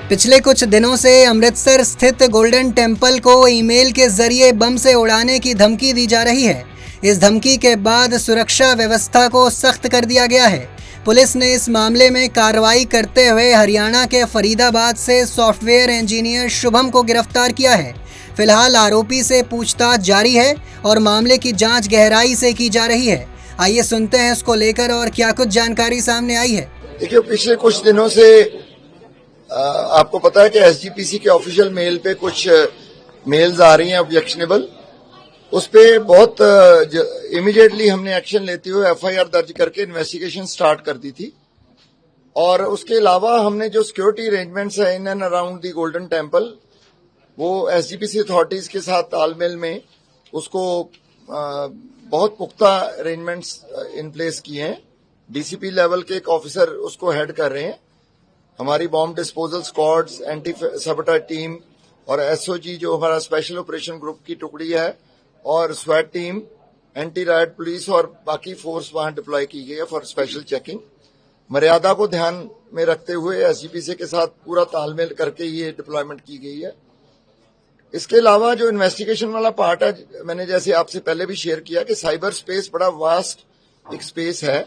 पिछले कुछ दिनों से अमृतसर स्थित गोल्डन टेम्पल को ईमेल के जरिए बम से उड़ाने की धमकी दी जा रही है। इस धमकी के बाद सुरक्षा व्यवस्था को सख्त कर दिया गया है। पुलिस ने इस मामले में कार्रवाई करते हुए हरियाणा के फरीदाबाद से सॉफ्टवेयर इंजीनियर शुभम को गिरफ्तार किया है। फिलहाल आरोपी से पूछताछ जारी है और मामले की जांच गहराई से की जा रही है। आइए सुनते हैं इसको लेकर और क्या कुछ जानकारी सामने आई है। देखिए, पिछले कुछ दिनों से आपको पता है कि एसजीपीसी के ऑफिशियल मेल पे कुछ मेल्स आ रही हैं ऑब्जेक्शनेबल। उस पे बहुत इमीडिएटली हमने एक्शन लेते हुए एफआईआर दर्ज करके इन्वेस्टिगेशन स्टार्ट कर दी थी। और उसके अलावा हमने जो सिक्योरिटी अरेंजमेंट्स है in and around the golden temple, वो एसजीपीसी अथॉरिटीज के साथ तालमेल में उसको बहुत पुख्ता अरेंजमेंट्स इन प्लेस किए हैं। डीसीपी लेवल के एक ऑफिसर उसको हेड कर रहे हैं। हमारी bomb disposal squads, anti sabotage team और एसओजी जो हमारा स्पेशल ऑपरेशन ग्रुप की टुकड़ी है और स्वैट टीम, एंटी राइट पुलिस और बाकी फोर्स वहां डिप्लॉय की गई है फॉर स्पेशल चेकिंग। मर्यादा को ध्यान में रखते हुए एसजीपीसी के साथ पूरा तालमेल करके ये डिप्लॉयमेंट की गई है। इसके अलावा जो इन्वेस्टिगेशन वाला पार्ट है, मैंने जैसे आपसे पहले भी शेयर किया कि साइबर स्पेस बड़ा वास्ट एक स्पेस है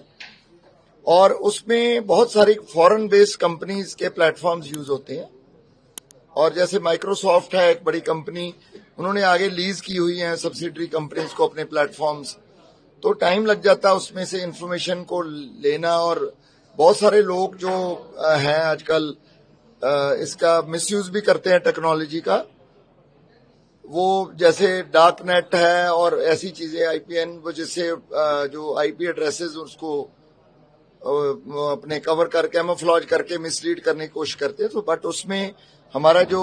और उसमें बहुत सारी फॉरेन बेस्ड कंपनीज के प्लेटफॉर्म्स यूज होते हैं। और जैसे माइक्रोसॉफ्ट है एक बड़ी कंपनी, उन्होंने आगे लीज की हुई है सब्सिडरी कंपनीज को अपने प्लेटफॉर्म्स, तो टाइम लग जाता है उसमें से इंफॉर्मेशन को लेना। और बहुत सारे लोग जो हैं आजकल इसका मिसयूज भी करते हैं टेक्नोलॉजी का। वो जैसे डार्क नेट है और ऐसी चीजें आईपीएन, वो जिससे जो आईपी एड्रेसेस उसको अपने कवर करके कैमोफ्लेज करके मिसलीड करने की कोशिश करते हैं। तो बट उसमें हमारा जो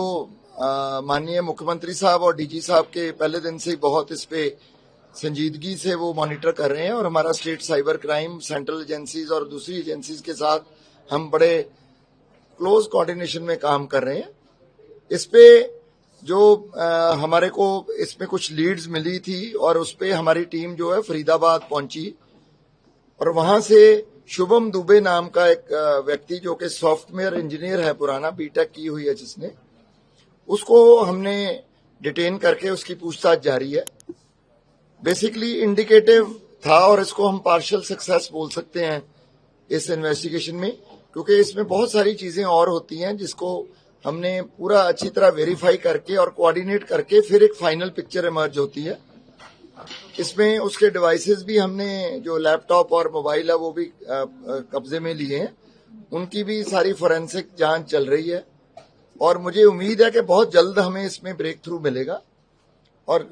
माननीय मुख्यमंत्री साहब और डीजी साहब के पहले दिन से ही बहुत इस पे संजीदगी से वो मॉनिटर कर रहे हैं और हमारा state cyber crime, central agencies और दूसरी एजेंसीज के साथ हम बड़े क्लोज कोऑर्डिनेशन में काम कर रहे हैं। इस पे जो हमारे को इसमें कुछ लीड्स मिली थी और उस पे हमारी टीम जो है फरीदाबाद पहुंची और वहां से शुभम दुबे नाम का एक व्यक्ति जो कि सॉफ्टवेयर इंजीनियर है, पुराना बीटेक की हुई है जिसने, उसको हमने डिटेन करके उसकी पूछताछ जारी है। बेसिकली इंडिकेटिव था और इसको हम पार्शियल सक्सेस बोल सकते हैं इस इन्वेस्टिगेशन में, क्योंकि इसमें बहुत सारी चीजें और होती हैं जिसको हमने पूरा अच्छी तरह वेरीफाई करके और कोऑर्डिनेट करके फिर एक फाइनल पिक्चर इमर्ज होती है। इसमें उसके डिवाइसेस भी हमने जो लैपटॉप और मोबाइल है वो भी कब्जे में लिए हैं, उनकी भी सारी फोरेंसिक जांच चल रही है और मुझे उम्मीद है कि बहुत जल्द हमें इसमें ब्रेक थ्रू मिलेगा। और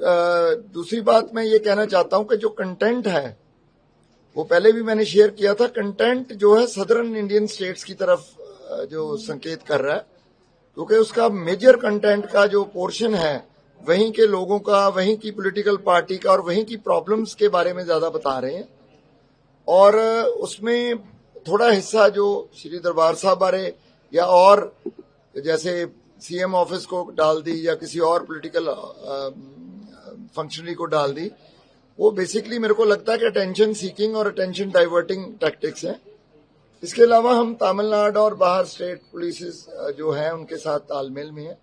दूसरी बात मैं ये कहना चाहता हूं कि जो कंटेंट है वो पहले भी मैंने शेयर किया था, कंटेंट जो है सदर्न इंडियन स्टेट्स की तरफ जो संकेत कर रहा है, क्योंकि उसका मेजर कंटेंट का जो पोर्शन है वहीं के लोगों का, वहीं की पॉलिटिकल पार्टी का और वहीं की प्रॉब्लम्स के बारे में ज्यादा बता रहे हैं। और उसमें थोड़ा हिस्सा जो श्री दरबार साहब बारे या और जैसे सीएम ऑफिस को डाल दी या किसी और पॉलिटिकल फंक्शनरी को डाल दी, वो बेसिकली मेरे को लगता है कि अटेंशन सीकिंग और अटेंशन डाइवर्टिंग टैक्टिक्स हैं। इसके अलावा हम तमिलनाडु और बाहर स्टेट पुलिस जो है उनके साथ तालमेल में है।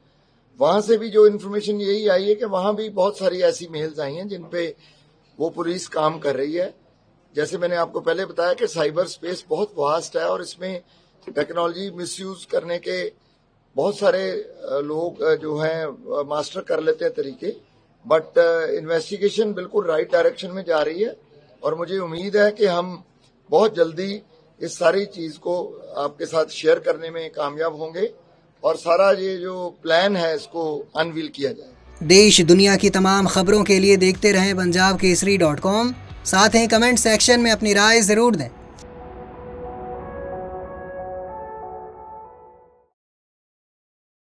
वहां से भी जो इन्फॉर्मेशन यही आई है कि वहां भी बहुत सारी ऐसी मेल्स आई हैं जिन पे वो पुलिस काम कर रही है। जैसे मैंने आपको पहले बताया कि साइबर स्पेस बहुत वास्ट है और इसमें टेक्नोलॉजी मिसयूज करने के बहुत सारे लोग जो हैं मास्टर कर लेते हैं तरीके। बट इन्वेस्टिगेशन बिल्कुल राइट डायरेक्शन में जा रही है और मुझे उम्मीद है कि हम बहुत जल्दी इस सारी चीज को आपके साथ शेयर करने में कामयाब होंगे और सारा ये जो प्लान है इसको अनवील किया जाए। देश दुनिया की तमाम खबरों के लिए देखते रहें punjabkesari.com। साथ ही कमेंट सेक्शन में अपनी राय जरूर दें।